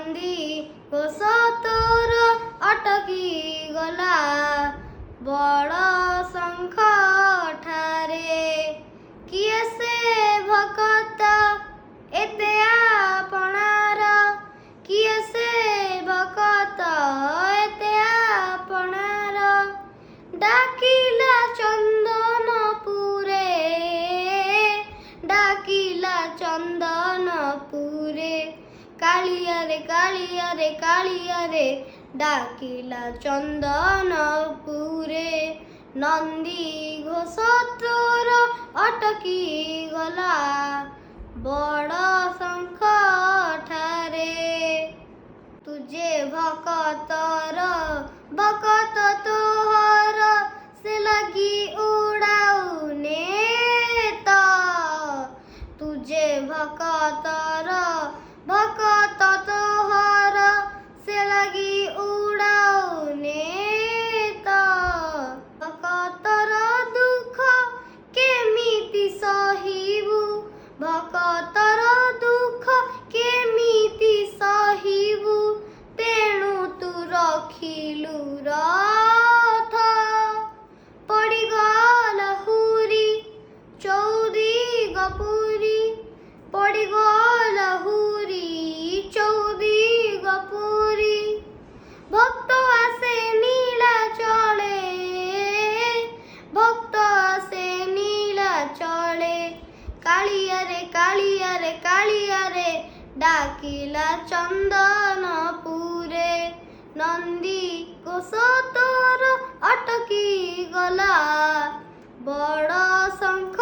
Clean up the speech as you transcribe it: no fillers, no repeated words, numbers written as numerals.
ନନ୍ଦୀ ଘୋଷ ତୋର ଅଟକି ଗଲା ବଡ଼ ଶଙ୍ଖ ଠାରେ। କିଏ ସେ ଭକତ ଏତେ ଆପଣାର, କିଏ ସେ ଭକତ ଏତେ ଆପଣାର। ଡାକିଲା ଚନ୍ଦନପୁରେ, ଡାକିଲା ଚନ୍ଦନପୁରେ। କାଳିଆରେ କାଳିଆରେ କାଳିଆରେ ଡାକିଲା ଚନ୍ଦନପୁରେ। ନନ୍ଦୀ ଘୋଷ ତୋର ଅଟକି ଗଲା ବଡ଼ ଶଙ୍ଖ ଠାରେ। ତୁଜେ ଭକତର ଭକତ ତୋହର ସେ ଲାଗି ଉଡ଼ାଉ ନେତ। ତୁଜେ ଭକତର ଭକତ ତୋହର ସେ ଲାଗି ଉଡ଼ାଉ ନେତ। ଭକତର ଦୁଃଖ କେମିତି ସହିବୁ, ଭକତର ଦୁଃଖ କେମିତି ସହିବୁ। ତେଣୁ ତୁ ରଖିଲୁ ରଥ, ପଡ଼ିଗଲା ହୁରି ଚୌଦିଗ ପୁରୀ। ପଡ଼ିଗଲା ହୁରି ଚୌଦିଗ ପୁରୀ। ଭକ୍ତ ଆସେ ନୀଳାଚଳେ, ଭକ୍ତ ଆସେ ନୀଳାଚଳେ। କାଳିଆରେ କାଳିଆରେ କାଳିଆରେ ଡାକିଲା ଚନ୍ଦନପୁରେ। ନନ୍ଦୀ ଘୋଷ ତୋର ଅଟକି ଗଲା ବଡ଼ ଶଙ୍ଖ